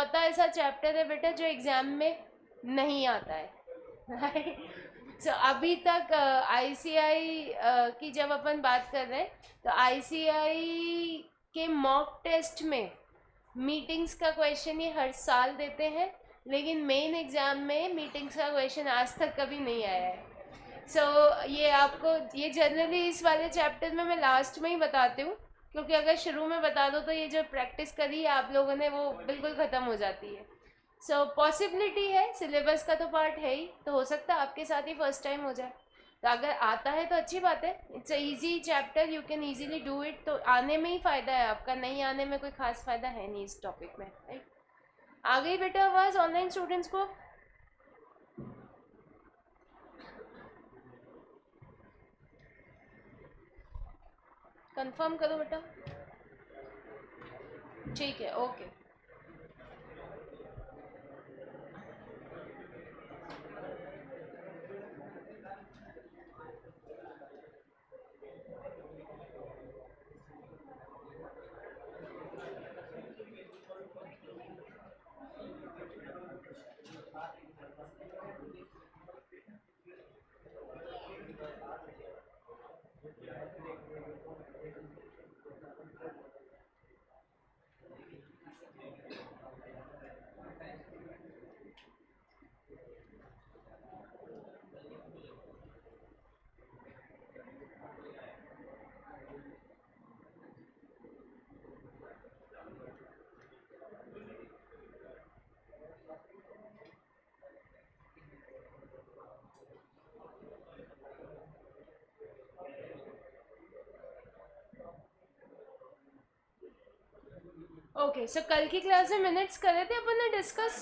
इकलौता ऐसा चैप्टर है बेटा जो एग्जाम में नहीं आता है, राइट। सो अभी तक आईसीआई की जब अपन बात कर रहे हैं तो आईसीआई के मॉक टेस्ट में मीटिंग्स का क्वेश्चन ये हर साल देते हैं, लेकिन मेन एग्जाम में मीटिंग्स का क्वेश्चन आज तक कभी नहीं आया है। ये आपको ये जनरली इस वाले चैप्टर में मैं लास्ट में ही बताती हूँ, क्योंकि अगर शुरू में बता दो तो ये जो प्रैक्टिस करी है आप लोगों ने वो बिल्कुल ख़त्म हो जाती है। पॉसिबिलिटी है, सिलेबस का तो पार्ट है ही, तो हो सकता है आपके साथ ही फर्स्ट टाइम हो जाए। तो अगर आता है तो अच्छी बात है, it's a easy chapter, you can easily do it. तो आने में ही फ़ायदा है आपका, नहीं आने में कोई खास फ़ायदा है नहीं इस टॉपिक में, राइट। आ गई बेटा आवाज़ ऑनलाइन स्टूडेंट्स को? कंफर्म करो बेटा। ठीक है, ओके। ओके, सो कल की क्लास में मिनट्स कर रहे थे अपन ने डिस्कस।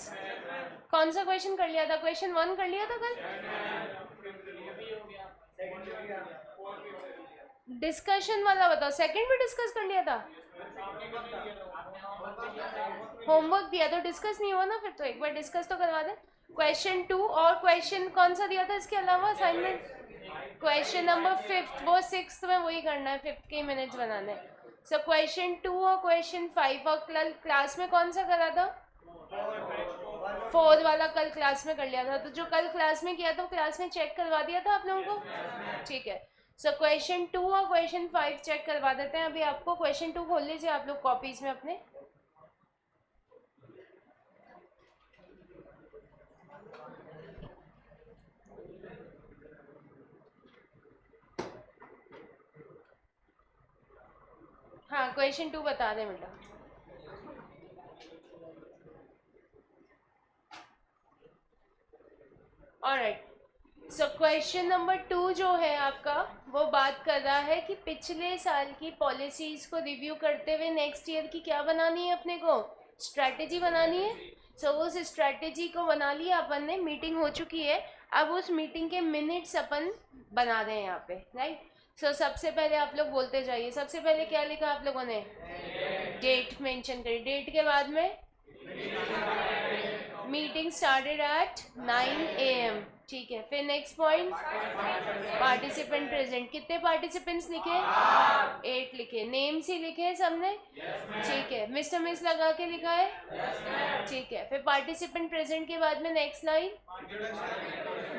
कौन सा क्वेश्चन कर लिया था? क्वेश्चन 1 कर लिया था कल। डिस्कशन वाला बताओ, सेकंड भी डिस्कस कर लिया था? होमवर्क दिया तो डिस्कस नहीं हुआ ना, फिर तो एक बार डिस्कस तो करवा दे। क्वेश्चन 2 और क्वेश्चन कौन सा दिया था इसके अलावा असाइनमेंट? क्वेश्चन नंबर 5, वो 6 में वही करना है, 5 के मिनट्स बनाने। सो क्वेश्चन 2 और क्वेश्चन 5 और कल क्लास में कौन सा करा था? 4 वाला कल क्लास में कर लिया था। तो जो कल क्लास में किया था वो क्लास में चेक करवा दिया था आप लोगों को? ठीक है। सो क्वेश्चन 2 और क्वेश्चन 5 चेक करवा देते हैं अभी आपको। क्वेश्चन 2 खोल लीजिए आप लोग कॉपीज में अपने। हाँ, क्वेश्चन 2 बता दें बेटा। ऑलराइट, सो क्वेश्चन नंबर 2 जो है आपका वो बात कर रहा है कि पिछले साल की पॉलिसीज़ को रिव्यू करते हुए नेक्स्ट ईयर की क्या बनानी है अपने को? स्ट्रैटेजी बनानी है। सो उस स्ट्रैटेजी को बना लिया अपन ने, मीटिंग हो चुकी है। अब उस मीटिंग के मिनट्स अपन बना रहे हैं यहाँ पे, राइट। सो सबसे पहले आप लोग बोलते जाइए। सबसे पहले क्या लिखा आप लोगों ने? डेट मेंशन करी। डेट के बाद में मीटिंग स्टार्टेड एट 9 AM। ठीक है, फिर नेक्स्ट पॉइंट पार्टिसिपेंट प्रेजेंट। कितने पार्टिसिपेंट्स लिखे? 8 लिखे। नेम्स ही लिखे हैं सबने? ठीक है, मिस्टर मिस लगा के लिखा है? ठीक है, फिर पार्टिसिपेंट प्रेजेंट के बाद में next line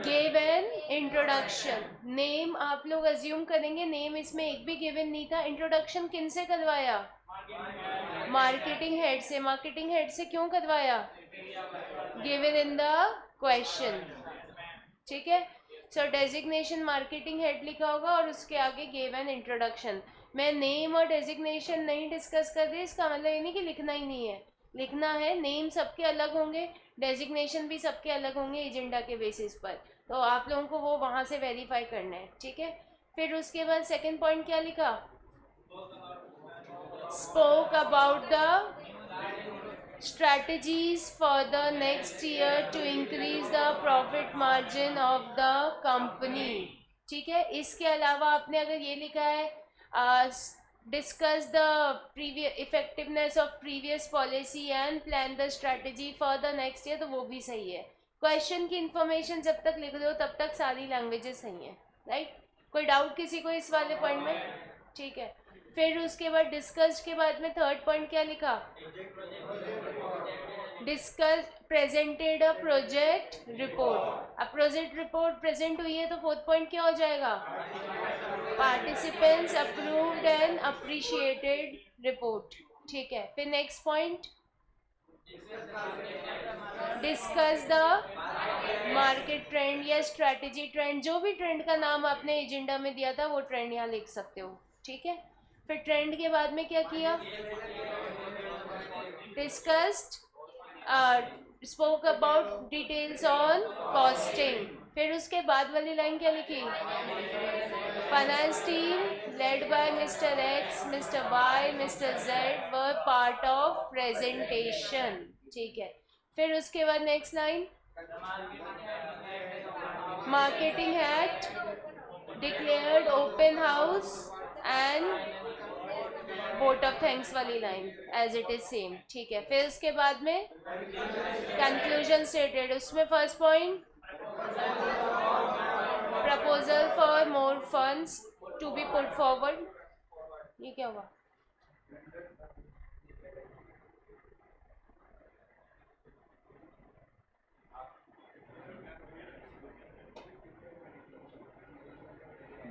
give an introduction. Name आप लोग अज्यूम करेंगे, नेम इसमें एक भी गिवन नहीं था। इंट्रोडक्शन किन से करवाया? मार्केटिंग हेड से। मार्केटिंग हेड से क्यों करवाया? Given in the question. ठीक है, सो डेजिग्नेशन मार्केटिंग हेड लिखा होगा और उसके आगे गिव एन इंट्रोडक्शन। मैं नेम और डेजिग्नेशन नहीं डिस्कस कर रही, इसका मतलब ये नहीं कि लिखना ही नहीं है, लिखना है। नेम सबके अलग होंगे, डेजिग्नेशन भी सबके अलग होंगे एजेंडा के बेसिस पर, तो आप लोगों को वो वहाँ से वेरीफाई करना है। ठीक है, फिर उसके बाद सेकेंड पॉइंट क्या लिखा? Spoke about the strategies for the next year to increase the profit margin of the company। ठीक है, इसके अलावा आपने अगर ये लिखा है discuss the previous effectiveness of previous policy and plan the strategy for the next year, तो वो भी सही है। क्वेश्चन की इंफॉर्मेशन जब तक लिख रहे हो तब तक सारी लैंग्वेजेस सही हैं, राइट। कोई डाउट किसी को इस वाले पॉइंट में? ठीक है, फिर उसके बाद डिस्कस के बाद में थर्ड पॉइंट क्या लिखा? Discuss presented a project report. अब प्रोजेक्ट रिपोर्ट प्रेजेंट हुई है तो फोर्थ पॉइंट क्या हो जाएगा? Participants approved and appreciated report. ठीक है, फिर next point, discuss the market trend या स्ट्रैटेजी ट्रेंड, जो भी ट्रेंड का नाम आपने एजेंडा में दिया था वो ट्रेंड यहाँ लिख सकते हो। ठीक है, फिर ट्रेंड के बाद में क्या किया? Discussed spoke about details on costing. फिर उसके बाद वाली लाइन क्या लिखी? Finance team led by mister X, mister Y, mister Z were part of presentation. ठीक है, फिर उसके बाद next line, marketing head declared open house and vote of thanks वाली line as it is same. ठीक है, फिर उसके बाद में कंक्लूजन स्टेटेड, उसमें first point, proposal for more funds to be put forward. ये क्या हुआ?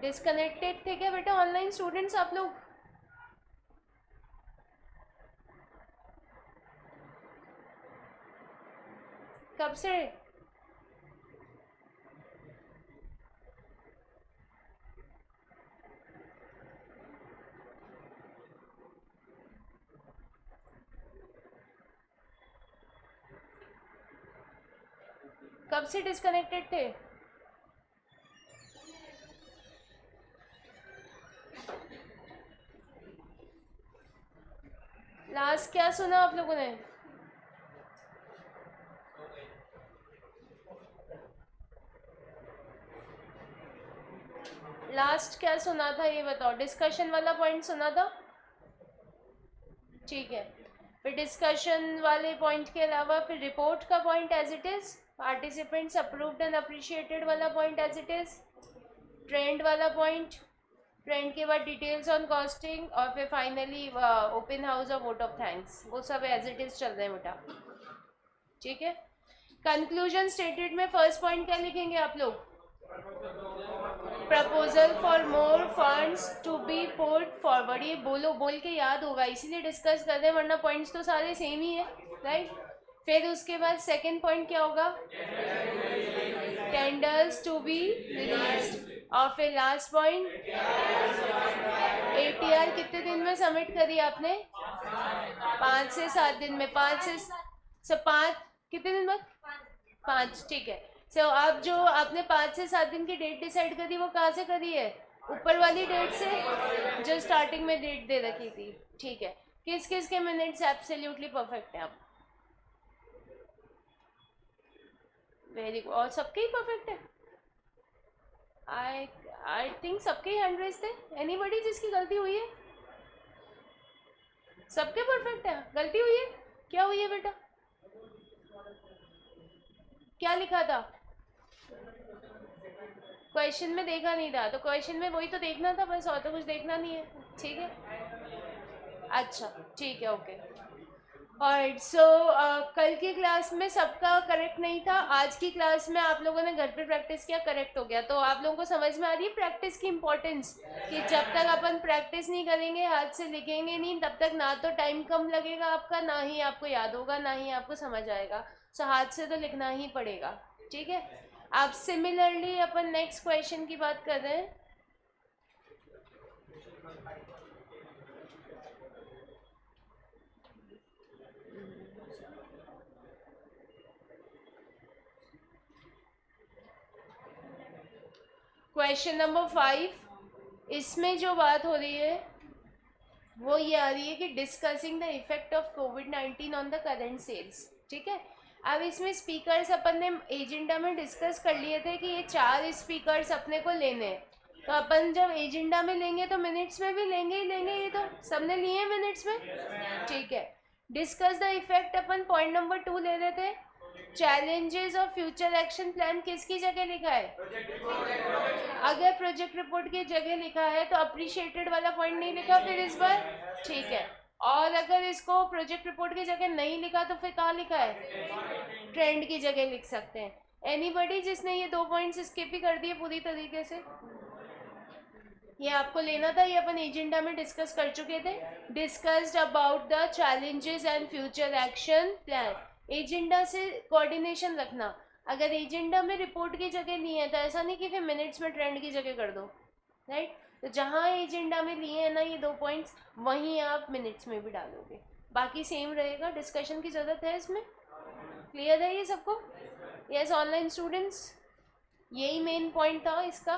डिस्कनेक्टेड थे क्या बेटा ऑनलाइन स्टूडेंट्स आप लोग? कब से? कब से डिस्कनेक्टेड थे? लास्ट क्या सुना आप लोगों ने? लास्ट क्या सुना था ये बताओ? डिस्कशन वाला पॉइंट सुना था? ठीक है, फिर डिस्कशन वाले पॉइंट के अलावा फिर रिपोर्ट का point as it is, participants approved and appreciated वाला point as it is, trend वाला पॉइंट, ट्रेंड के बाद डिटेल्स ऑन कॉस्टिंग, और फिर फाइनली ओपन हाउस और वोट ऑफ थैंक्स, वो सब एज इट इज चल रहे हैं बेटा। ठीक है, कंक्लूजन स्टेटेड में फर्स्ट पॉइंट क्या लिखेंगे आप लोग? Proposal for more funds to be put forward. ये बोल के याद होगा, इसीलिए डिस्कस कर रहे हैं, वरना पॉइंट्स तो सारे सेम ही है, राइट। फिर उसके बाद सेकंड पॉइंट क्या होगा? Tenders to be released. और फिर लास्ट पॉइंट, ATR कितने दिन में सबमिट करी आपने? 5 से 7 दिन में। 5 से 5 कितने दिन बाद? 5। ठीक है, सो अब जो आपने 5 से 7 दिन की डेट डिसाइड करी वो कहाँ से करी है? ऊपर वाली डेट से, जो स्टार्टिंग में डेट दे रखी थी। ठीक है, किस किस के मिनट्स एब्सोल्युटली परफेक्ट है? आप वेरी गुड, और सबके ही परफेक्ट है? आई थिंक सबके ही 100 थे। एनीबडी जिसकी गलती हुई है? सबके परफेक्ट है। गलती हुई है? क्या हुई है बेटा? क्या लिखा था क्वेश्चन में? देखा नहीं था तो क्वेश्चन में वही तो देखना था बस, और तो कुछ देखना नहीं है। ठीक है, अच्छा ठीक है, ओके। और सो कल की क्लास में सबका करेक्ट नहीं था, आज की क्लास में आप लोगों ने घर पे प्रैक्टिस किया, करेक्ट हो गया। तो आप लोगों को समझ में आ रही है प्रैक्टिस की इम्पोर्टेंस, कि जब तक अपन प्रैक्टिस नहीं करेंगे, हाथ से लिखेंगे नहीं, तब तक ना तो टाइम कम लगेगा आपका, ना ही आपको याद होगा, ना ही आपको समझ आएगा। सो हाथ से तो लिखना ही पड़ेगा। ठीक है, अब सिमिलरली अपन नेक्स्ट क्वेश्चन की बात कर रहे हैं। क्वेश्चन नंबर 5, इसमें जो बात हो रही है वो ये आ रही है कि डिस्कसिंग द इफेक्ट ऑफ कोविड-19 ऑन द करंट सेल्स। ठीक है, अब इसमें स्पीकर्स अपन ने एजेंडा में डिस्कस कर लिए थे कि ये 4 स्पीकर्स अपने को लेने हैं। तो अपन जब एजेंडा में लेंगे तो मिनट्स में भी लेंगे ही लेंगे, ये तो सबने लिए हैं मिनट्स में। ठीक है, discuss the effect upon point number 2 ले रहे थे। चैलेंजेस और फ्यूचर एक्शन प्लान किसकी जगह लिखा है? अगर प्रोजेक्ट रिपोर्ट की जगह लिखा है तो अप्रिशिएटेड वाला पॉइंट नहीं लिखा फिर इस बार। ठीक है, और अगर इसको प्रोजेक्ट रिपोर्ट की जगह नहीं लिखा तो फिर कहाँ लिखा है, ट्रेंड की जगह लिख सकते हैं। एनीबडी जिसने ये 2 पॉइंट्स स्किप ही कर दिए पूरी तरीके से? ये आपको लेना था, ये अपन एजेंडा में डिस्कस कर चुके थे। Discussed about the challenges and future action plan. Agenda से कोऑर्डिनेशन रखना। अगर एजेंडा में रिपोर्ट की जगह नहीं है तो ऐसा नहीं कि फिर मिनट्स में ट्रेंड की जगह कर दो, राइट? तो जहाँ एजेंडा में लिए हैं ना ये 2 पॉइंट्स, वहीं आप मिनट्स में भी डालोगे, बाकी सेम रहेगा। डिस्कशन की ज़रूरत है इसमें? क्लियर है ये सबको? यस ऑनलाइन स्टूडेंट्स, यही मेन पॉइंट था इसका।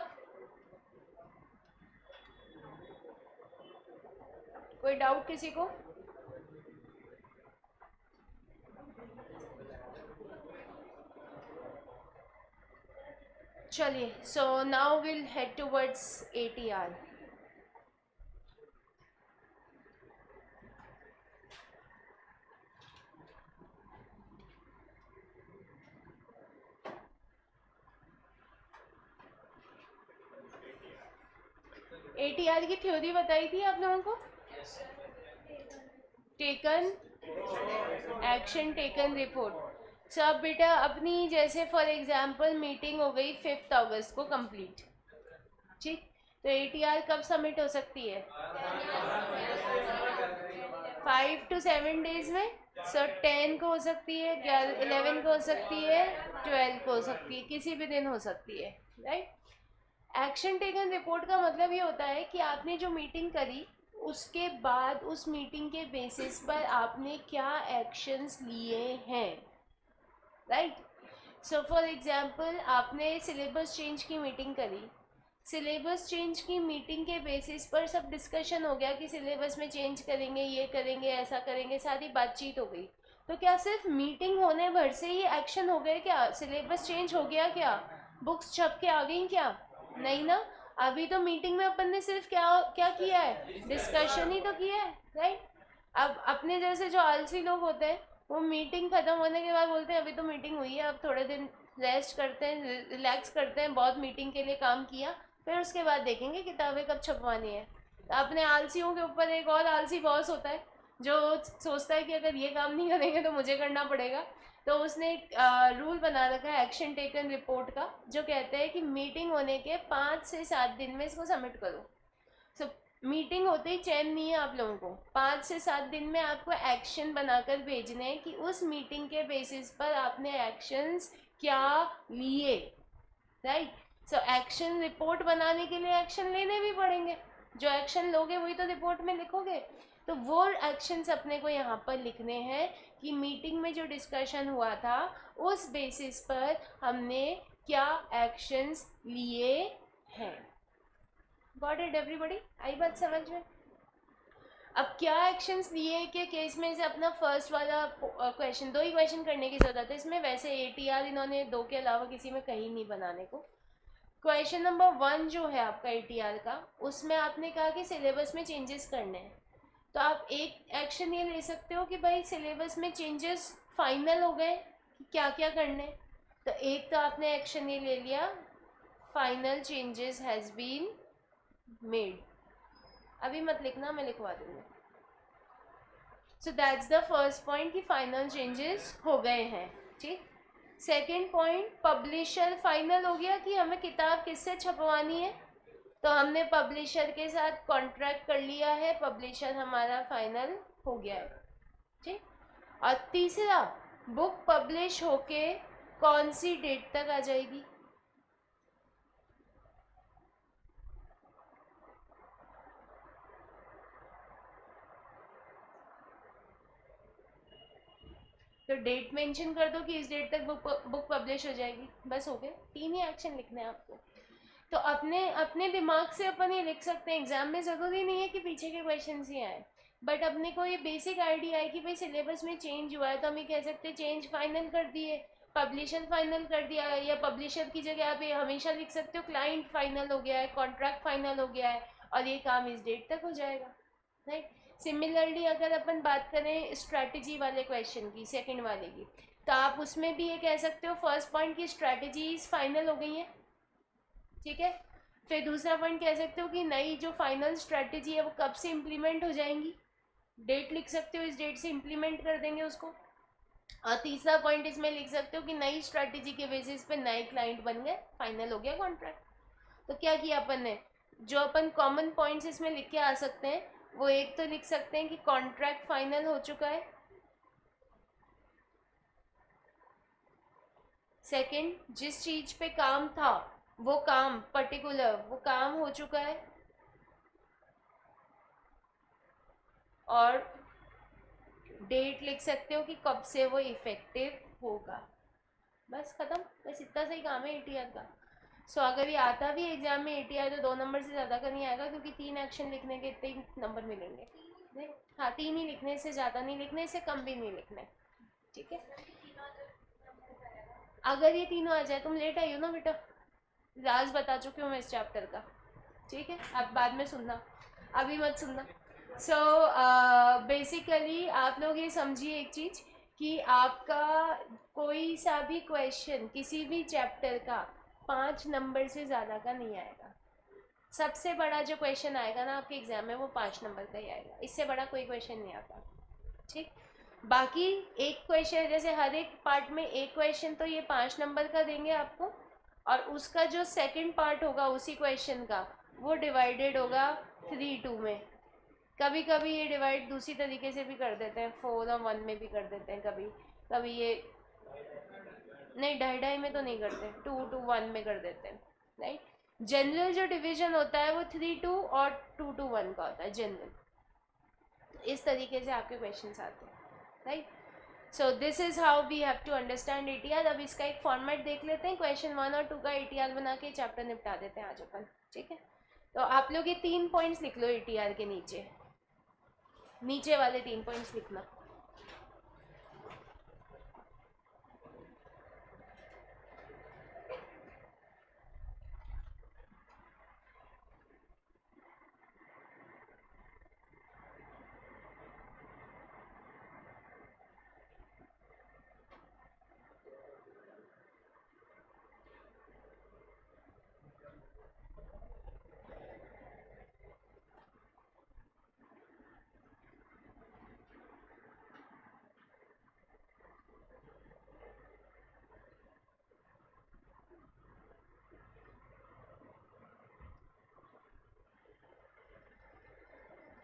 कोई डाउट किसी को? चलिए, so now will head towards ATR। ATR की थ्योरी बताई थी आप लोगों को? Taken action, taken report. सब बेटा अपनी जैसे फॉर एग्जांपल मीटिंग हो गई 5 अगस्त को कंप्लीट, ठीक? तो ATR कब सबमिट हो सकती है? 5 to 7 डेज में। सो 10 को हो सकती है, 11 को हो सकती है, 12 को हो सकती है, किसी भी दिन हो सकती है, राइट? एक्शन टेकन रिपोर्ट का मतलब ये होता है कि आपने जो मीटिंग करी उसके बाद उस मीटिंग के बेसिस पर आपने क्या एक्शंस लिए हैं, राइट? सो फॉर एग्जांपल आपने सिलेबस चेंज की मीटिंग करी, सिलेबस चेंज की मीटिंग के बेसिस पर सब डिस्कशन हो गया कि सिलेबस में चेंज करेंगे, ये करेंगे, ऐसा करेंगे, सारी बातचीत हो गई। तो क्या सिर्फ मीटिंग होने भर से ही एक्शन हो गए क्या? सिलेबस चेंज हो गया क्या? बुक्स छप के आ गई क्या? नहीं ना। अभी तो मीटिंग में अपन ने सिर्फ क्या क्या किया है? डिस्कशन ही तो किया है, राइट? अब अपने जैसे जो आलसी लोग होते हैं वो मीटिंग खत्म होने के बाद बोलते हैं अभी तो मीटिंग हुई है, अब थोड़े दिन रेस्ट करते हैं, रिलैक्स करते हैं, बहुत मीटिंग के लिए काम किया, फिर उसके बाद देखेंगे किताबें कब छपवानी है। तो अपने आलसियों के ऊपर एक और आलसी बॉस होता है जो सोचता है कि अगर ये काम नहीं करेंगे तो मुझे करना पड़ेगा। तो उसने एक रूल बना रखा है एक्शन टेकन रिपोर्ट का, जो कहते हैं कि मीटिंग होने के 5 से 7 दिन में इसको सबमिट करो। सो मीटिंग होते ही चैन नहीं है आप लोगों को, 5 से 7 दिन में आपको एक्शन बनाकर भेजने हैं कि उस मीटिंग के बेसिस पर आपने एक्शंस क्या लिए, राइट? सो एक्शन रिपोर्ट बनाने के लिए एक्शन लेने भी पड़ेंगे, जो एक्शन लोगे वही तो रिपोर्ट में लिखोगे। तो वो एक्शंस अपने को यहाँ पर लिखने हैं कि मीटिंग में जो डिस्कशन हुआ था उस बेसिस पर हमने क्या एक्शंस लिए हैं। Got it everybody? आई बात समझ में? अब क्या एक्शंस लिए के केस में से अपना फर्स्ट वाला क्वेश्चन, 2 ही क्वेश्चन करने की ज़रूरत है इसमें, वैसे ATR इन्होंने 2 के अलावा किसी में कहीं नहीं बनाने को। क्वेश्चन नंबर 1 जो है आपका ATR का, उसमें आपने कहा कि सिलेबस में चेंजेस करने हैं। तो आप एक एक्शन ये ले सकते हो कि भाई सिलेबस में चेंजेस फाइनल हो गए कि क्या क्या करने। तो एक तो आपने एक्शन ये ले लिया, final changes has been made. अभी मत लिखना, मैं लिखवा दूँगी। So that's the first point कि फाइनल चेंजेस हो गए हैं, ठीक? सेकेंड पॉइंट, पब्लिशर फाइनल हो गया कि हमें किताब किससे छपवानी है, तो हमने पब्लिशर के साथ कॉन्ट्रैक्ट कर लिया है, पब्लिशर हमारा फाइनल हो गया है, ठीक? और तीसरा, बुक पब्लिश होके कौन सी डेट तक आ जाएगी? तो डेट मेंशन कर दो कि इस डेट तक बुक पब्लिश हो जाएगी, बस हो गए। 3 ही एक्शन लिखने हैं आपको। तो अपने अपने दिमाग से अपन ये लिख सकते हैं, एग्जाम में ज़रूरी नहीं है कि पीछे के क्वेश्चन ही आए, बट अपने को ये बेसिक आइडिया है कि भाई सिलेबस में चेंज हुआ है तो हम ये कह सकते हैं चेंज फाइनल कर दिए, पब्लिशर फाइनल कर दिया है, या पब्लिशर की जगह आप ये हमेशा लिख सकते हो क्लाइंट फाइनल हो गया है, कॉन्ट्रैक्ट फाइनल हो गया है और ये काम इस डेट तक हो जाएगा, राइट? सिमिलरली अगर अपन बात करें स्ट्रैटेजी वाले क्वेश्चन की, सेकंड वाले की, तो आप उसमें भी ये कह सकते हो फर्स्ट पॉइंट की स्ट्रैटेजीज फाइनल हो गई हैं, ठीक है? फिर दूसरा पॉइंट कह सकते हो कि नई जो फाइनल स्ट्रैटेजी है वो कब से इम्प्लीमेंट हो जाएंगी, डेट लिख सकते हो, इस डेट से इम्प्लीमेंट कर देंगे उसको। और तीसरा पॉइंट इसमें लिख सकते हो कि नई स्ट्रैटेजी के बेसिस पे नए क्लाइंट बन गए, फाइनल हो गया कॉन्ट्रैक्ट। तो क्या किया अपन ने, जो अपन कॉमन पॉइंट्स इसमें लिख के आ सकते हैं, वो एक तो लिख सकते हैं कि कॉन्ट्रैक्ट फाइनल हो चुका है। सेकंड, जिस चीज पे काम था वो काम पर्टिकुलर वो काम हो चुका है। और डेट लिख सकते हो कि कब से वो इफेक्टिव होगा। बस खत्म, बस इतना सही काम है एटीआर का। सो अगर ये आता भी एग्जाम में एटीआर तो 2 नंबर से ज़्यादा का नहीं आएगा, क्योंकि 3 एक्शन लिखने के इतने ही नंबर मिलेंगे। नहीं, हाँ 3 ही लिखने, से ज़्यादा नहीं लिखने, से कम भी नहीं लिखने। ठीक है, अगर ये तीनों आ जाए, तुम लेट आई हो ना बेटा, राज बता चुकी हूँ मैं इस चैप्टर का। ठीक है, अब बाद में सुनना, अभी मत सुनना। सो बेसिकली आप लोग ये समझिए एक चीज़, कि आपका कोई सा भी क्वेश्चन किसी भी चैप्टर का 5 नंबर से ज़्यादा का नहीं आएगा। सबसे बड़ा जो क्वेश्चन आएगा ना आपके एग्जाम में, वो 5 नंबर का ही आएगा, इससे बड़ा कोई क्वेश्चन नहीं आता। ठीक, बाकी एक क्वेश्चन, जैसे हर एक पार्ट में एक क्वेश्चन, तो ये 5 नंबर का देंगे आपको, और उसका जो सेकंड पार्ट होगा उसी क्वेश्चन का, वो डिवाइडेड होगा 3-2 में। कभी कभी ये डिवाइड दूसरी तरीके से भी कर देते हैं, 4 और 1 में भी कर देते हैं कभी कभी। ये नहीं, 2.5 में तो नहीं करते, 2-1 में कर देते हैं, राइट। जनरल जो डिवीजन होता है वो 3-2 और 2-1 का होता है जनरल। इस तरीके से आपके क्वेश्चन आते हैं, right. So this is how we have to understand ATR. अब इसका एक फॉर्मेट देख लेते हैं, क्वेश्चन 1 और 2 का एटीआर बना के चैप्टर निपटा देते हैं आज अपन। ठीक है, तो आप लोग ये 3 पॉइंट्स लिख लो एटीआर के नीचे, नीचे वाले 3 पॉइंट्स लिखना।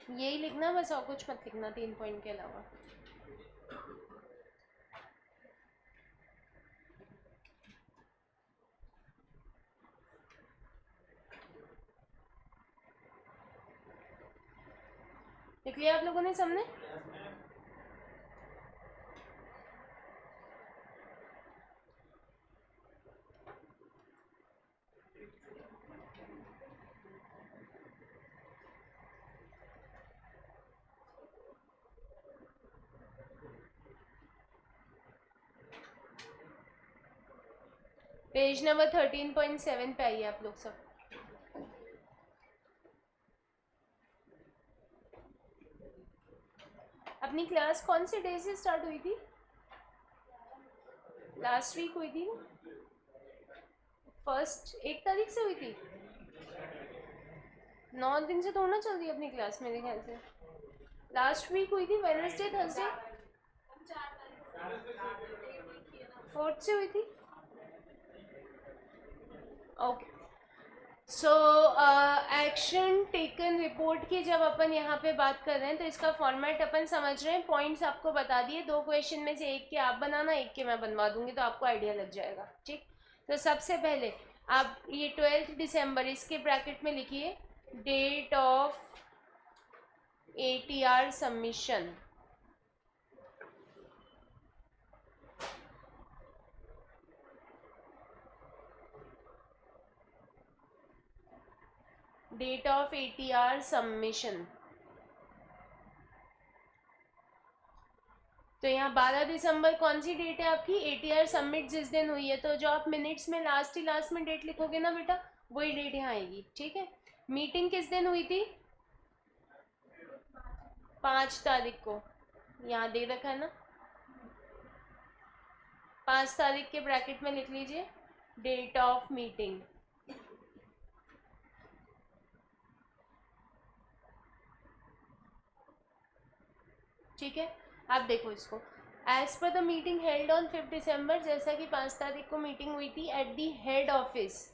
यही लिखना बस, और कुछ मत लिखना 3 पॉइंट के अलावा। लिख लिया आप लोगों ने सबने? पेज नंबर 13.7 पे आइए आप लोग सब। अपनी क्लास कौन से डे से स्टार्ट हुई थी? लास्ट वीक हुई थी ना, फर्स्ट 1 तारीख से हुई थी। 9 दिन से थोड़ा चल रही है अपनी क्लास मेरे ख्याल से। लास्ट वीक हुई थी, वेडनेसडे थर्सडे 4th से हुई थी। Okay, so action taken report की जब अपन यहाँ पे बात कर रहे हैं, तो इसका फॉर्मेट अपन समझ रहे हैं। पॉइंट्स आपको बता दिए, 2 क्वेश्चन में से एक के आप बनाना, एक के मैं बनवा दूंगी, तो आपको आइडिया लग जाएगा। ठीक, तो सबसे पहले आप ये 12 दिसंबर इसके ब्रैकेट में लिखिए, date of ATR submission. Date of ATR submission, तो यहाँ 12 दिसंबर कौन सी डेट है आपकी? एटीआर सबमिट जिस दिन हुई है, तो जो आप मिनट्स में लास्ट में डेट लिखोगे ना बेटा, वही डेट यहाँ आएगी। ठीक है, मीटिंग किस दिन हुई थी? 5 तारीख को, यहाँ दे रखा है ना, 5 तारीख के ब्रैकेट में लिख लीजिए डेट ऑफ मीटिंग। ठीक है, आप देखो इसको। As per the meeting held on 5 December, जैसा कि 5 तारीख को मीटिंग हुई थी at the head office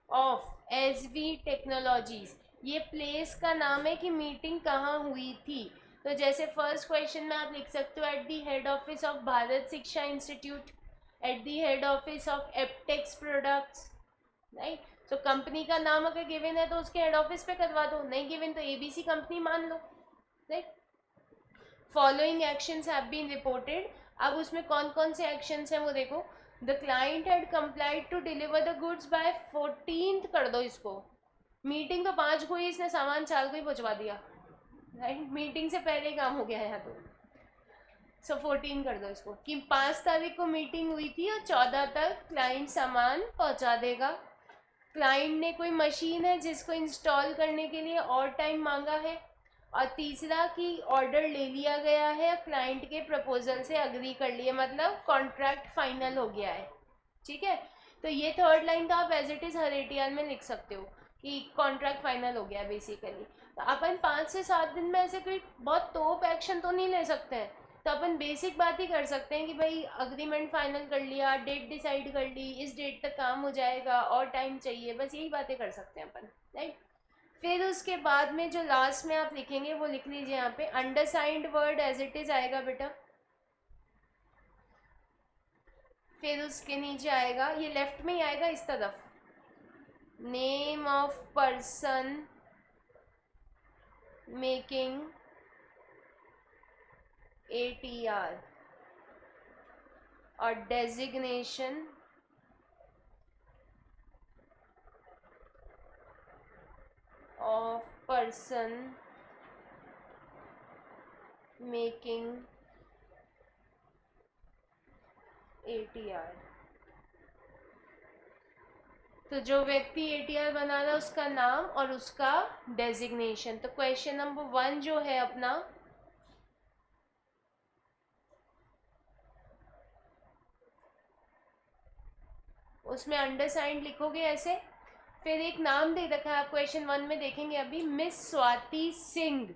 of SV technologies. ये प्लेस का नाम है कि मीटिंग कहाँ हुई थी। तो जैसे फर्स्ट क्वेश्चन में आप लिख सकते हो at the head office of Bharat Shiksha institute, at the head office of Aptex products, right. तो कंपनी का नाम अगर गिवन है तो उसके हेड ऑफिस पे करवा दो, नहीं गिवन तो एबीसी कंपनी मान लो, right. Following actions have been reported. अब उसमें कौन कौन से एक्शंस हैं वो देखो। The client had complied to deliver the goods by 14th कर दो इसको। मीटिंग तो 5 को ही, इसने सामान 4 को ही पहुंचवा दिया, राइट। मीटिंग से पहले ही काम हो गया यहाँ तो। सो 14 कर दो इसको कि 5 तारीख को मीटिंग हुई थी और 14 तक क्लाइंट सामान पहुंचा देगा। क्लाइंट ने कोई मशीन है जिसको इंस्टॉल करने के लिए और टाइम मांगा है। और तीसरा कि ऑर्डर ले लिया गया है, क्लाइंट के प्रपोजल से अग्री कर लिए, मतलब कॉन्ट्रैक्ट फाइनल हो गया है, ठीक है। तो ये थर्ड लाइन तो आप एज इट इज़ हर एटीआर में लिख सकते हो कि कॉन्ट्रैक्ट फाइनल हो गया बेसिकली। तो अपन 5 से 7 दिन में ऐसे कोई बहुत तोप एक्शन तो नहीं ले सकते हैं, तो अपन बेसिक बात ही कर सकते हैं कि भाई अग्रीमेंट फाइनल कर लिया, डेट डिसाइड कर ली, इस डेट तक काम हो जाएगा और टाइम चाहिए, बस यही बातें कर सकते हैं अपन, राइट। फिर उसके बाद में जो लास्ट में आप लिखेंगे वो लिख लीजिए यहाँ पे, अंडरसाइंड वर्ड एज इट इज़ आएगा बेटा। फिर उसके नीचे आएगा, ये लेफ्ट में ही आएगा इस तरफ, name of person making ATR और designation of person making ATR। तो जो व्यक्ति ATR बना रहा है उसका नाम और उसका डेजिग्नेशन। तो क्वेश्चन नंबर 1 जो है अपना, उसमें अंडरसाइंड लिखोगे ऐसे। फिर एक नाम दे रखा है, आप क्वेश्चन 1 में देखेंगे अभी, मिस स्वाति सिंह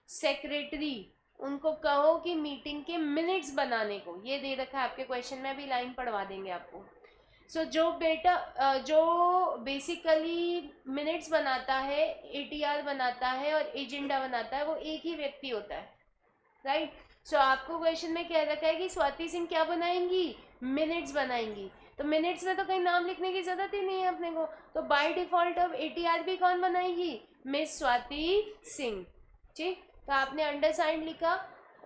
सेक्रेटरी, उनको कहो कि मीटिंग के मिनट्स बनाने को, ये दे रखा है आपके क्वेश्चन में, अभी लाइन पढ़वा देंगे आपको। सो जो बेटा जो बेसिकली मिनट्स बनाता है, ATR बनाता है और एजेंडा बनाता है, वो एक ही व्यक्ति होता है, राइट। सो आपको क्वेश्चन में कह रखा है कि स्वाति सिंह क्या बनाएंगी, मिनट्स बनाएंगी। तो मिनट्स में तो कहीं नाम लिखने की जरूरत ही नहीं है अपने को, तो बाय डिफॉल्ट अब ATR भी कौन बनाएगी, मिस स्वाति सिंह, ठीक। तो आपने अंडरसाइंड लिखा,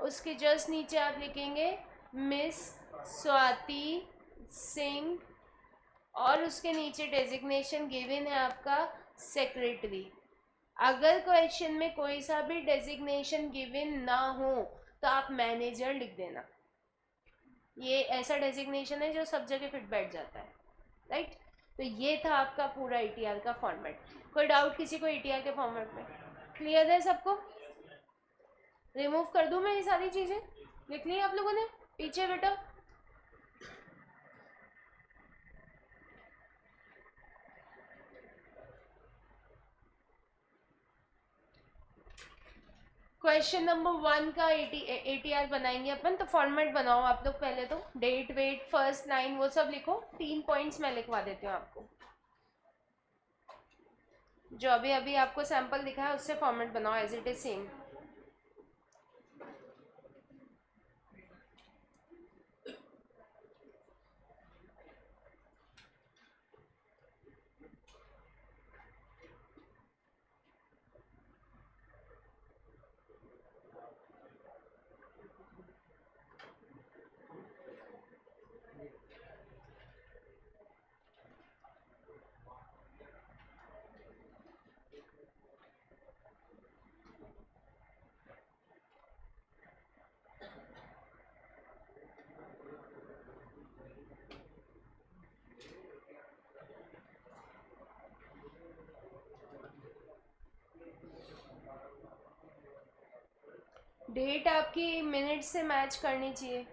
उसके जस्ट नीचे आप लिखेंगे मिस स्वाति सिंह और उसके नीचे डेजिग्नेशन गिवन है आपका सेक्रेटरी। अगर क्वेश्चन में कोई सा भी डेजिग्नेशन गिवन ना हो तो आप मैनेजर लिख देना, ये ऐसा डेजिग्नेशन है जो सब जगह फिट बैठ जाता है, राइट। तो ये था आपका पूरा ATR का फॉर्मेट। कोई डाउट किसी को ATR के फॉर्मेट में? क्लियर है सबको? रिमूव कर दूं मैं ये सारी चीज़ें? लिख ली आप लोगों ने पीछे बेटा? क्वेश्चन नंबर 1 का ATR बनाएंगे अपन, तो फॉर्मेट बनाओ आप लोग पहले तो, डेट वेट फर्स्ट लाइन वो सब लिखो। 3 पॉइंट्स मैं लिखवा देती हूँ आपको, जो अभी अभी आपको सैंपल दिखा है उससे फॉर्मेट बनाओ as it is same. Date आपकी मिनट से मैच करनी चाहिए।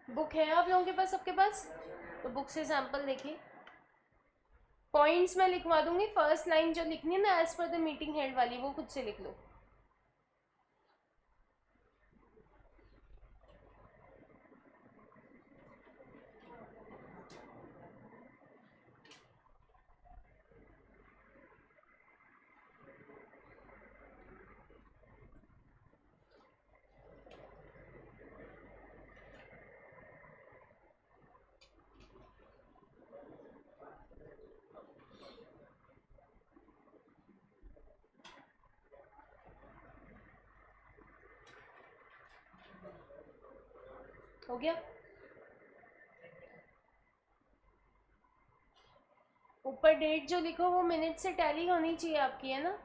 बुक है आप लोगों के पास, सबके पास? तो बुक से सैंपल देखिए, पॉइंट्स मैं लिखवा दूंगी, फर्स्ट लाइन जो लिखनी है ना as per the meeting held वाली, वो खुद से लिख लो। हो गया? ऊपर डेट जो लिखो वो मिनट से टैली होनी चाहिए आपकी, है ना?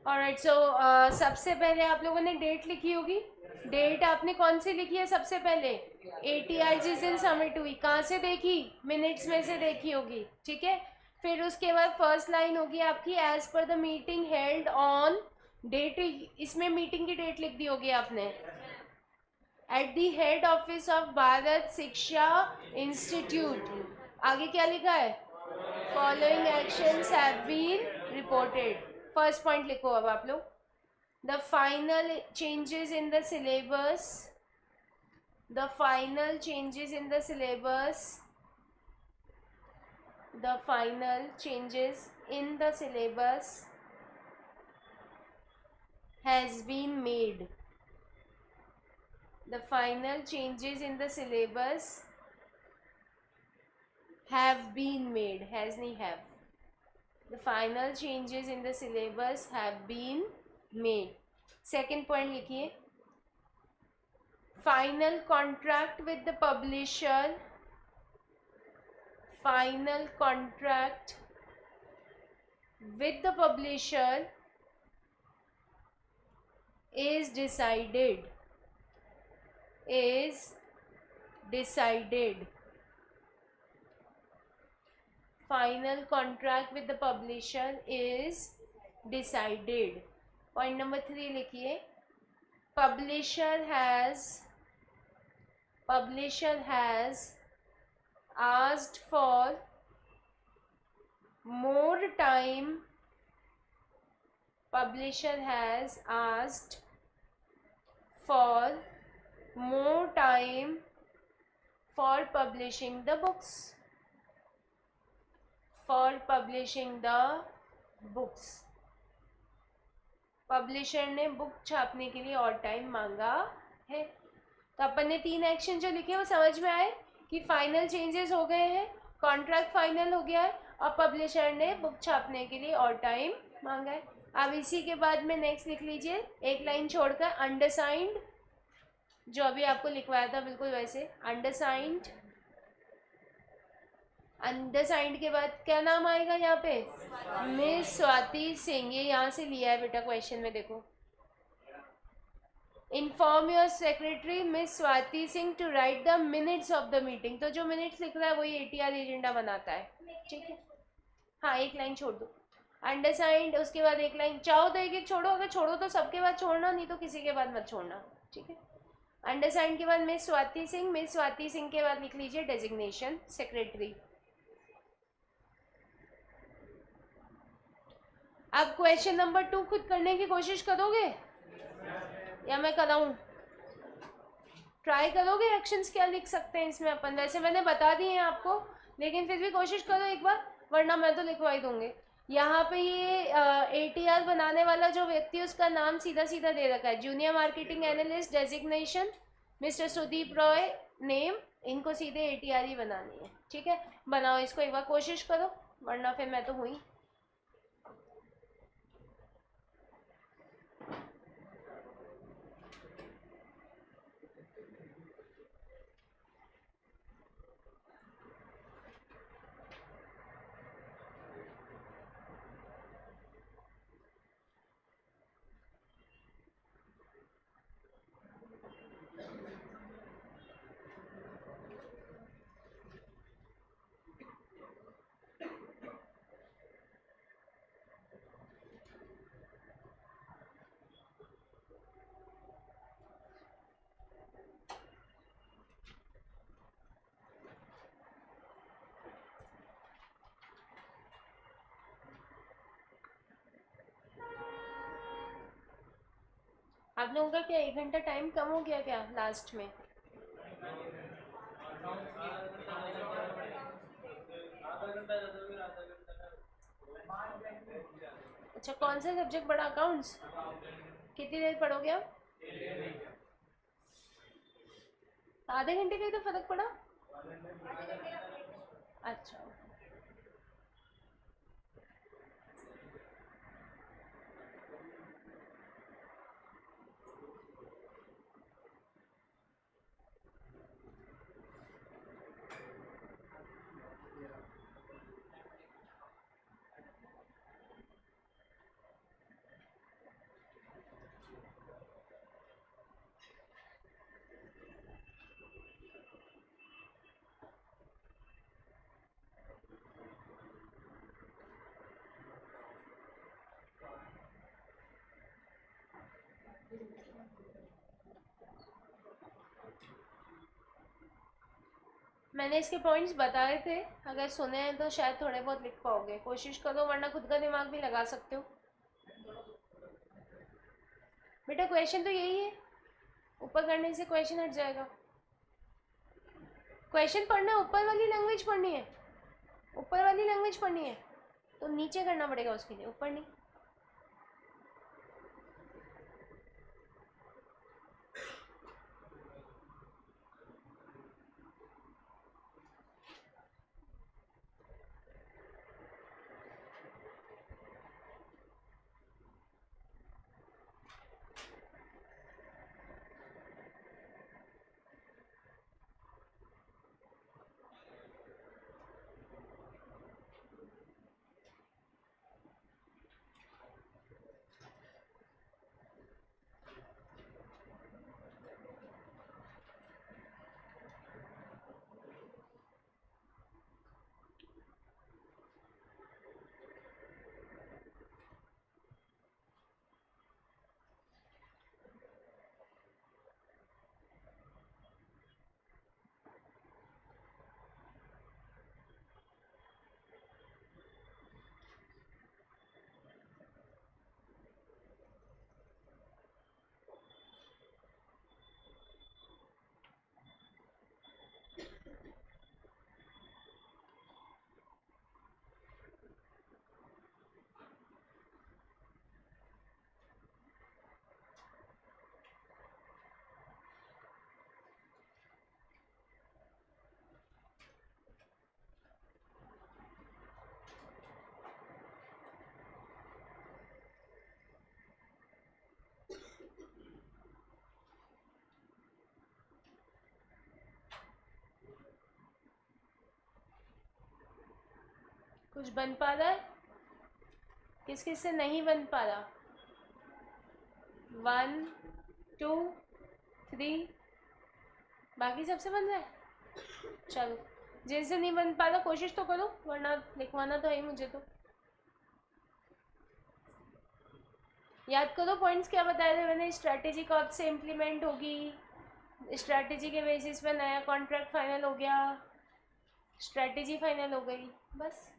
ऑलराइट, सो सबसे पहले आप लोगों ने डेट लिखी होगी। डेट आपने कौन सी लिखी है सबसे पहले? ATR जिस दिन सबमिट हुई, कहाँ से देखी? मिनट्स में से देखी होगी, ठीक है। फिर उसके बाद फर्स्ट लाइन होगी आपकी as per the meeting held on date, इसमें मीटिंग की डेट लिख दी होगी आपने, at the head office of Bharat Shiksha institute. आगे क्या लिखा है? Following actions have been reported. First point लिखो अब आप लोग, the final changes in the syllabus, the final changes in the syllabus, the final changes in the syllabus has been made, the final changes in the syllabus have been made, has nahi have, the final changes in the syllabus have been made. Second point लिखिए, final contract with the publisher, final contract with the publisher is decided, is decided, final contract with the publisher is decided. Point number 3 लिखिए, publisher has asked for more time, publisher has asked for more time for publishing the books, for publishing the books, publisher ने book छापने के लिए और time मांगा है। तो अपन ने 3 एक्शन जो लिखे वो समझ में आए कि फाइनल चेंजेस हो गए हैं, कॉन्ट्रैक्ट फाइनल हो गया है और पब्लिशर ने बुक छापने के लिए और टाइम मांगा है। अब इसी के बाद में नेक्स्ट लिख लीजिए, एक लाइन छोड़कर, अंडरसाइंड, जो अभी आपको लिखवाया था बिल्कुल वैसे, अंडरसाइंड। अंडरसाइंड के बाद क्या नाम आएगा यहाँ पे? मिस स्वाति सिंह, ये यहाँ से लिया है बेटा क्वेश्चन में, देखो, inform your secretary miss Swati Singh to write the minutes of the meeting. तो जो मिनट्स लिख रहा है वही ATR एजेंडा बनाता है, ठीक है। हाँ, एक लाइन छोड़ दो, अंडरसाइंड, उसके बाद एक लाइन, चाहो तो एक छोड़ो, अगर छोड़ो तो सबके बाद छोड़ना, नहीं तो किसी के बाद मत छोड़ना, ठीक है। अंडरसाइंड के बाद मिस स्वाति सिंह, मिस स्वाति सिंह के बाद लिख लीजिए डेजिग्नेशन सेक्रेटरी। अब क्वेश्चन नंबर 2 खुद करने की कोशिश करोगे या मैं कराऊं? ट्राई करोगे एक्शंस क्या लिख सकते हैं इसमें अपन? वैसे मैंने बता दिए हैं आपको, लेकिन फिर भी कोशिश करो एक बार, वरना मैं तो लिखवा ही दूंगी। यहाँ पे ये ATR बनाने वाला जो व्यक्ति है उसका नाम सीधा सीधा दे रखा है, junior marketing analyst designation mister Sudeep Roy name, इनको सीधे ATR ही बनानी है, ठीक है। बनाओ इसको एक बार, कोशिश करो, वरना फिर मैं तो हुई। आप लोगों का क्या 1 घंटा टाइम कम हो गया क्या लास्ट में? अच्छा, कौन सा सब्जेक्ट पढ़ा? अकाउंट्स? कितनी देर पढ़ोगे आप? आधे घंटे का ही तो फर्क पड़ा। अच्छा। मैंने इसके पॉइंट्स बताए थे, अगर सुने हैं तो शायद थोड़े बहुत लिख पाओगे। कोशिश करो, वरना खुद का दिमाग भी लगा सकते हो। बेटा क्वेश्चन तो यही है, ऊपर करने से क्वेश्चन हट जाएगा। क्वेश्चन पढ़ना है, ऊपर वाली लैंग्वेज पढ़नी है, ऊपर वाली लैंग्वेज पढ़नी है तो नीचे करना पड़ेगा उसके लिए, ऊपर नहीं। कुछ बन पा रहा है? किस किस से नहीं बन पा रहा? 1 2 3, बाकी सबसे बन रहा है। चलो, जिनसे नहीं बन पा रहा कोशिश तो करो, वरना लिखवाना तो है ही मुझे। तो याद करो पॉइंट्स क्या बताए थे मैंने। स्ट्रैटेजी कब से इम्प्लीमेंट होगी, स्ट्रैटेजी के बेसिस पे नया कॉन्ट्रैक्ट फाइनल हो गया, स्ट्रैटेजी फाइनल हो गई, बस।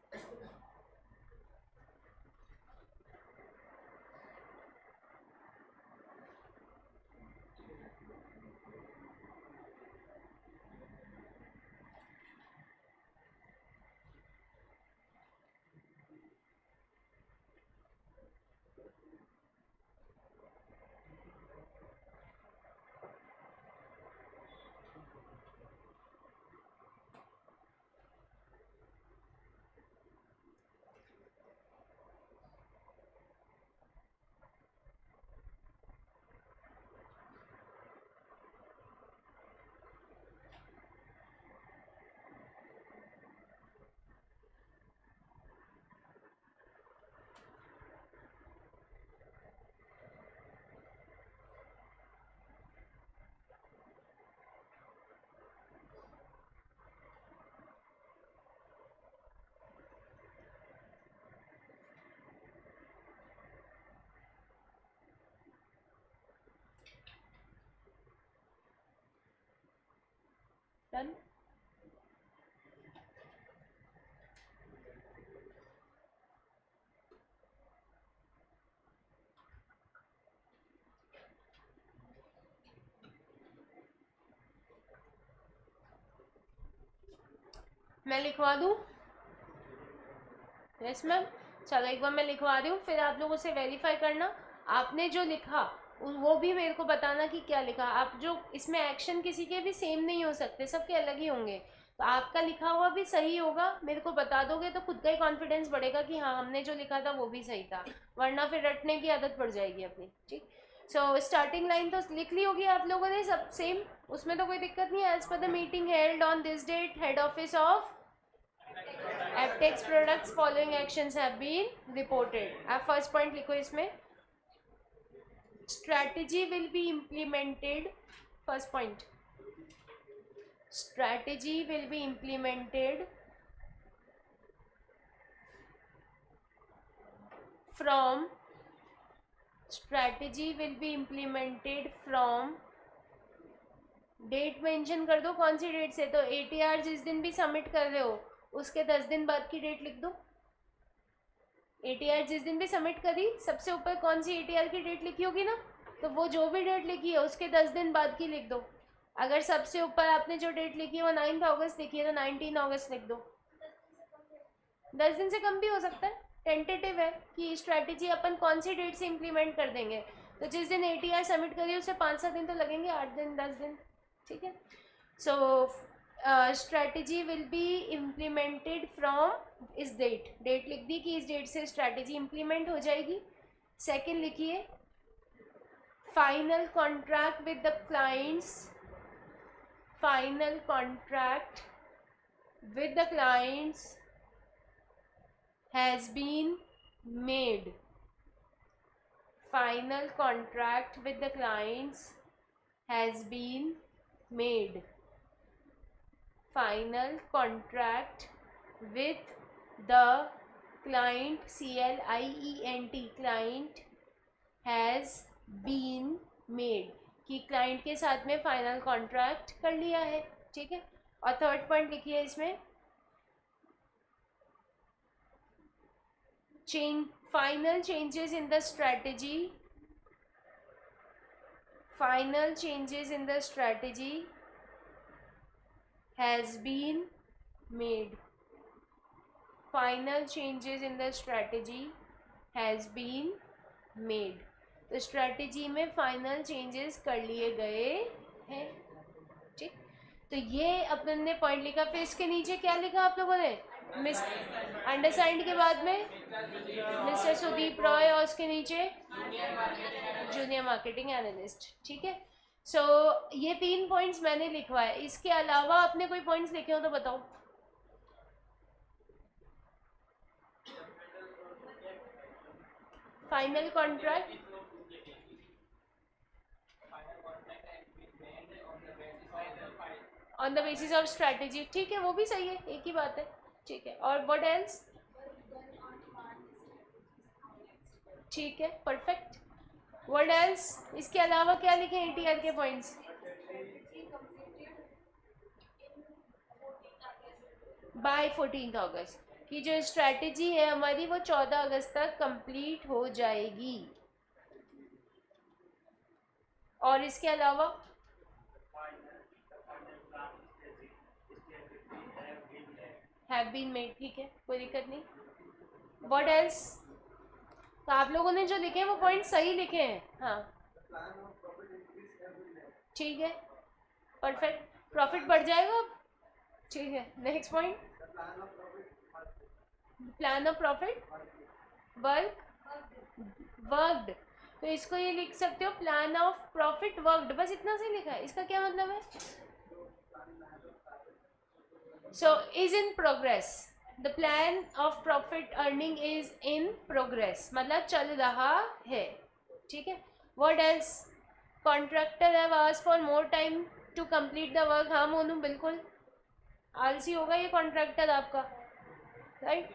डन। मैं लिखवा दूँ? Yes ma'am. चलो एक बार मैं लिखवा रही हूँ, फिर आप लोग उसे वेरीफाई करना। आपने जो लिखा वो भी मेरे को बताना कि क्या लिखा। आप जो इसमें एक्शन किसी के भी सेम नहीं हो सकते, सबके अलग ही होंगे। तो आपका लिखा हुआ भी सही होगा, मेरे को बता दोगे तो खुद का ही कॉन्फिडेंस बढ़ेगा कि हाँ हमने जो लिखा था वो भी सही था, वरना फिर रटने की आदत पड़ जाएगी अपनी। ठीक। सो स्टार्टिंग लाइन तो लिख ली होगी आप लोगों ने सब सेम, उसमें तो कोई दिक्कत नहीं है। As per the meeting held on this date, head office of Aptex products following actions have been reported. आप फर्स्ट पॉइंट लिखो इसमें, strategy will be implemented. First point, strategy will be implemented from, strategy will be implemented from, date mention कर दो कौन सी date से। तो ATR जिस दिन भी सबमिट कर रहे हो उसके 10 दिन बाद की डेट लिख दो। ATR जिस दिन भी सबमिट करी, सबसे ऊपर कौन सी ATR की डेट लिखी होगी ना, तो वो जो भी डेट लिखी है उसके 10 दिन बाद की लिख दो। अगर सबसे ऊपर आपने जो डेट लिखी है वो 9 अगस्त लिखी है तो 19 अगस्त लिख दो। 10 दिन से कम भी हो सकता है, टेंटेटिव है कि स्ट्रैटेजी अपन कौन सी डेट से इम्प्लीमेंट कर देंगे। तो जिस दिन ATR सबमिट करिए उससे 5-7 दिन तो लगेंगे, 8 दिन 10 दिन। ठीक है। So strategy will be implemented from इस डेट, डेट लिख दी कि इस डेट से स्ट्रैटेजी इम्प्लीमेंट हो जाएगी। सेकेंड लिखिए, final contract with the clients, final contract with the clients has been made, final contract with the clients has been made, final contract with the client, CLIENT, client has been made, कि client के साथ में final contract कर लिया है। ठीक है। और थर्ड पॉइंट लिखिए इसमें, final changes in the strategy, final changes in the strategy has been made, final changes in the strategy has been made। तो स्ट्रैटेजी में फाइनल चेंजेस कर लिए गए हैं। ठीक। तो ये अपन ने पॉइंट लिखा। फिर इसके नीचे क्या लिखा आप लोगों ने, मिस अंडरसाइंड के बाद में मिस्टर सुदीप रॉय और उसके नीचे जूनियर मार्केटिंग एनालिस्ट। ठीक है। सो ये 3 पॉइंट्स मैंने लिखवाए, इसके अलावा आपने कोई पॉइंट्स लिखे हो तो बताओ। Final contract, on the basis of strategy, ठीक है वो भी सही है, एक ही बात है। ठीक है। और व्हाट एल्स, ठीक है परफेक्ट। व्हाट एल्स, इसके अलावा क्या लिखे ATR के पॉइंट्स, बाय 14 अगस्त, कि जो स्ट्रैटेजी है हमारी वो 14 अगस्त तक कंप्लीट हो जाएगी। और इसके अलावा हैव बीन मेड, ठीक है कोई दिक्कत नहीं। व्हाट एल्स, तो आप लोगों ने जो लिखे हैं वो पॉइंट सही लिखे हैं। हाँ ठीक है परफेक्ट, प्रॉफिट बढ़ जाएगा अब। ठीक है। Next point, plan of profit work worked, तो इसको ये लिख सकते हो प्लान ऑफ प्रॉफिट वर्कड, बस इतना से लिखा है। इसका क्या मतलब है, so is in progress, the plan of profit earning is in progress, मतलब चल रहा है। ठीक है। What else, contractor have asked for more time to complete the work. हाँ मोनू बिल्कुल आलसी होगा ये कॉन्ट्रैक्टर आपका, राइट।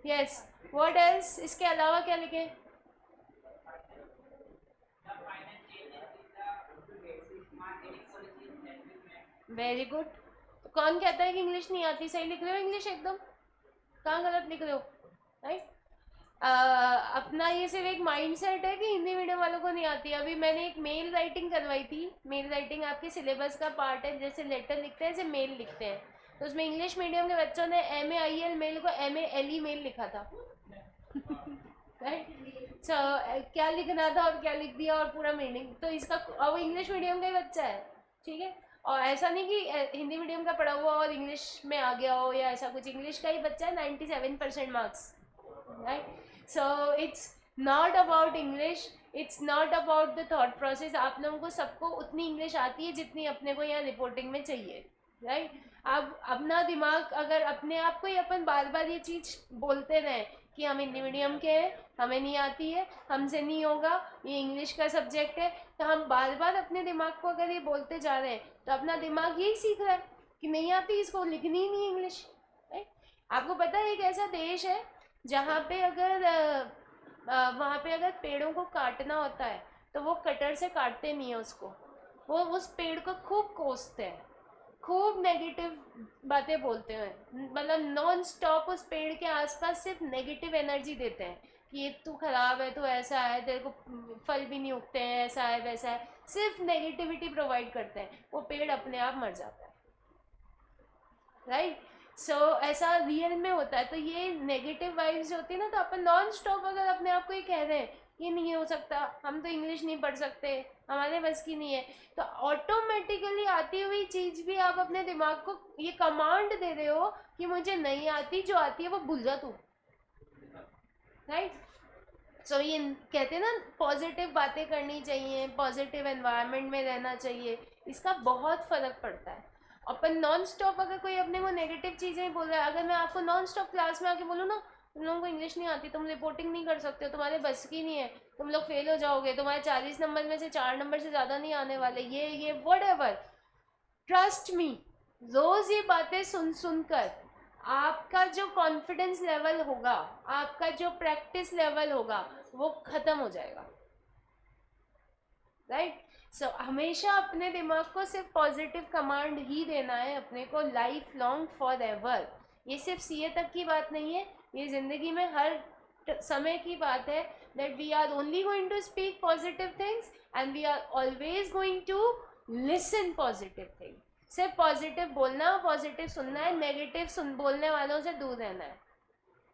यस। व्हाट एल्स, इसके अलावा क्या लिखे, वेरी गुड। तो कौन कहता है कि इंग्लिश नहीं आती, सही लिख रहे हो इंग्लिश एकदम, कहाँ गलत लिख रहे हो, राइट। अपना ये सिर्फ एक माइंडसेट है कि हिंदी मीडियम वालों को नहीं आती। अभी मैंने एक मेल राइटिंग करवाई थी, मेल राइटिंग आपके सिलेबस का पार्ट है, जैसे लेटर लिखते हैं ऐसे मेल लिखते हैं, तो उसमें इंग्लिश मीडियम के बच्चों ने MAIL मेल को MALE मेल लिखा था राइट। सो क्या लिखना था और क्या लिख दिया और पूरा मीनिंग, तो इसका वो इंग्लिश मीडियम का ही बच्चा है, ठीक है। और ऐसा नहीं कि हिंदी मीडियम का पढ़ा हुआ और इंग्लिश में आ गया हो या ऐसा कुछ, इंग्लिश का ही बच्चा है, 97% marks, right. So it's not about English, it's not about the thought process. आप लोगों को सबको उतनी इंग्लिश आती है जितनी अपने को यहाँ रिपोर्टिंग में चाहिए, राइट। अब अपना दिमाग अगर अपने आप को ही अपन बार बार ये चीज़ बोलते रहें कि हम हिंदी मीडियम के हैं, हमें नहीं आती है, हमसे नहीं होगा, ये इंग्लिश का सब्जेक्ट है, तो हम बार बार अपने दिमाग को अगर ये बोलते जा रहे हैं तो अपना दिमाग यही सीख रहा है कि नहीं आती, इसको लिखनी ही नहीं इंग्लिश, राइट। आपको पता है एक ऐसा देश है जहाँ पे अगर वहाँ पे अगर पेड़ों को काटना होता है तो वो कटर से काटते नहीं है उसको, वो उस पेड़ को खूब कोसते हैं, खूब नेगेटिव बातें बोलते हैं, मतलब नॉन स्टॉप उस पेड़ के आसपास सिर्फ नेगेटिव एनर्जी देते हैं कि ये तू खराब है, तू ऐसा है, तेरे को फल भी नहीं उगते हैं, ऐसा है वैसा है, सिर्फ नेगेटिविटी प्रोवाइड करते हैं, वो पेड़ अपने आप मर जाता है, राइट। सो ऐसा रियल में होता है। तो ये नेगेटिव वाइब्स होती है ना, तो अपन नॉन स्टॉप अगर अपने आप को ये कह रहे हैं ये नहीं हो सकता, हम तो इंग्लिश नहीं पढ़ सकते, हमारे बस की नहीं है, तो ऑटोमेटिकली आती हुई चीज़ भी आप अपने दिमाग को ये कमांड दे रहे हो कि मुझे नहीं आती, जो आती है वो भूल जा तू, राइट। सो ये कहते हैं ना पॉजिटिव बातें करनी चाहिए, पॉजिटिव एनवायरनमेंट में रहना चाहिए, इसका बहुत फ़र्क पड़ता है। अपन नॉन स्टॉप अगर कोई अपने को नेगेटिव चीज़ें बोल रहा है, अगर मैं आपको नॉन स्टॉप क्लास में आके बोलूँ ना तुम लोगों को इंग्लिश नहीं आती, तुम रिपोर्टिंग नहीं कर सकते हो, तुम्हारे बस की नहीं है, तुम लोग फेल हो जाओगे, तुम्हारे 40 नंबर में से 4 नंबर से ज़्यादा नहीं आने वाले, ये व्हाटएवर, ट्रस्ट मी, रोज़ ये बातें सुन सुनकर आपका जो कॉन्फिडेंस लेवल होगा, आपका जो प्रैक्टिस लेवल होगा वो ख़त्म हो जाएगा, राइट। सो हमेशा अपने दिमाग को सिर्फ पॉजिटिव कमांड ही देना है अपने को, लाइफ लॉन्ग फॉर एवर। ये सिर्फ सीए तक की बात नहीं है, ये ज़िंदगी में हर समय की बात है, that we are only going to speak positive things and we are always going to listen positive things. सिर्फ पॉजिटिव बोलना, पॉजिटिव सुनना है, नेगेटिव बोलने वालों से दूर रहना है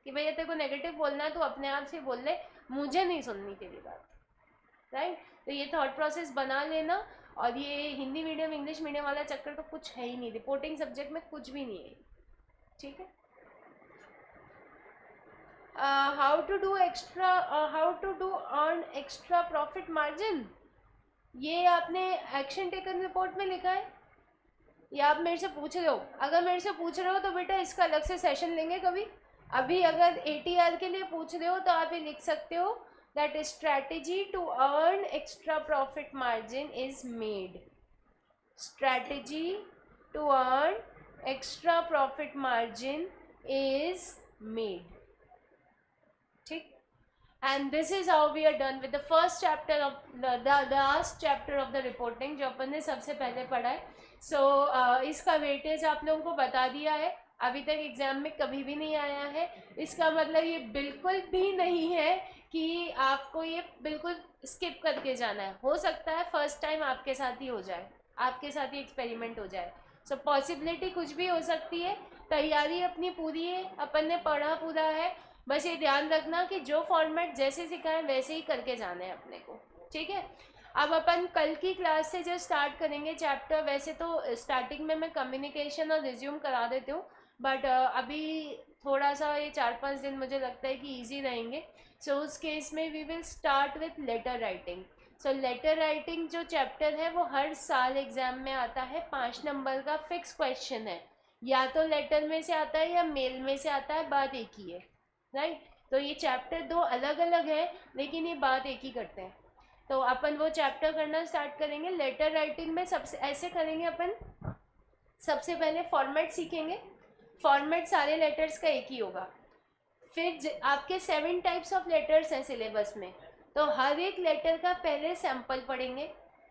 कि भैया तेरे को नेगेटिव बोलना है तो अपने आप से बोल ले, मुझे नहीं सुननी तेरी बात, राइट। तो ये थॉट प्रोसेस बना लेना, और ये हिंदी मीडियम इंग्लिश मीडियम वाला चक्कर तो कुछ है ही नहीं, रिपोर्टिंग सब्जेक्ट में कुछ भी नहीं है, ठीक है। How to do earn extra profit margin, ये आपने एक्शन टेकन रिपोर्ट में लिखा है या आप मेरे से पूछ रहे हो? अगर मेरे से पूछ रहे हो तो बेटा इसका अलग से सेशन लेंगे कभी। अभी अगर ATR के लिए पूछ रहे हो तो आप ये लिख सकते हो that strategy to earn extra profit margin is made. Strategy to earn extra profit margin is made. ठीक, and this is how we are done with the first chapter of the last chapter of the reporting जो अपन ने सबसे पहले पढ़ा है। So इसका weightage आप लोगों को बता दिया है, अभी तक एग्ज़ाम में कभी भी नहीं आया है, इसका मतलब ये बिल्कुल भी नहीं है कि आपको ये बिल्कुल स्किप करके जाना है। हो सकता है फर्स्ट टाइम आपके साथ ही हो जाए, आपके साथ ही एक्सपेरिमेंट हो जाए, सो पॉसिबिलिटी कुछ भी हो सकती है। तैयारी अपनी पूरी है, अपन ने पढ़ा पूरा है, बस ये ध्यान रखना कि जो फॉर्मेट जैसे सिखाएं वैसे ही करके जाना है अपने को, ठीक है। अब अपन कल की क्लास से जो स्टार्ट करेंगे चैप्टर, वैसे तो स्टार्टिंग में मैं कम्युनिकेशन और रिज्यूम करा देती हूँ, बट अभी थोड़ा सा ये 4-5 दिन मुझे लगता है कि ईजी रहेंगे। सो उस केस में we will start with letter writing. So letter writing जो चैप्टर है वो हर साल एग्ज़ाम में आता है, 5 नंबर का फिक्स क्वेश्चन है, या तो लेटर में से आता है या मेल में से आता है, बात एक ही है, राइट। तो ये चैप्टर 2 अलग अलग है लेकिन ये बात एक ही करते हैं। तो अपन वो चैप्टर करना स्टार्ट करेंगे। लेटर राइटिंग में सबसे ऐसे करेंगे अपन, सबसे पहले फॉर्मेट सीखेंगे, फॉर्मेट सारे लेटर्स का एक ही होगा। फिर आपके 7 टाइप्स ऑफ लेटर्स हैं सिलेबस में, तो हर एक लेटर का पहले सैम्पल पढ़ेंगे,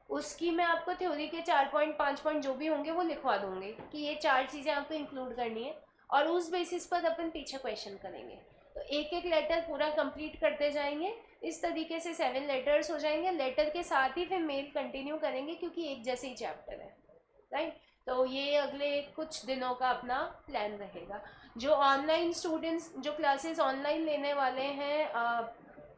उसकी मैं आपको थ्योरी के 4 पॉइंट 5 पॉइंट जो भी होंगे वो लिखवा दूँगी कि ये 4 चीज़ें आपको इंक्लूड करनी है, और उस बेसिस पर अपन पीछे क्वेश्चन करेंगे। तो एक एक लेटर पूरा कंप्लीट करते जाएंगे, इस तरीके से 7 लेटर्स हो जाएंगे। लेटर के साथ ही फिर मेल कंटिन्यू करेंगे क्योंकि एक जैसे ही चैप्टर है, राइट। तो ये अगले कुछ दिनों का अपना प्लान रहेगा। जो ऑनलाइन स्टूडेंट्स जो क्लासेस ऑनलाइन लेने वाले हैं,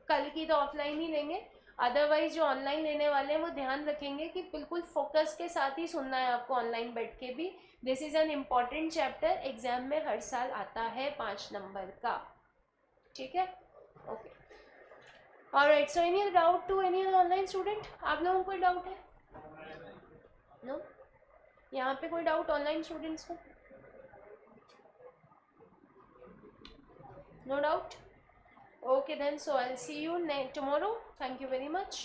कल की तो ऑफलाइन ही लेंगे, अदरवाइज जो ऑनलाइन लेने वाले हैं वो ध्यान रखेंगे कि बिल्कुल फोकस के साथ ही सुनना है आपको ऑनलाइन बैठ के भी। This is an important chapter, exam में हर साल आता है 5 नंबर का, ठीक है। Okay, alright, so any doubt to any online student? आप लोगों को कोई डाउट है? नो? यहाँ पे कोई डाउट ऑनलाइन स्टूडेंट्स को? No doubt? Okay then, so I'll see you tomorrow. Thank you very much.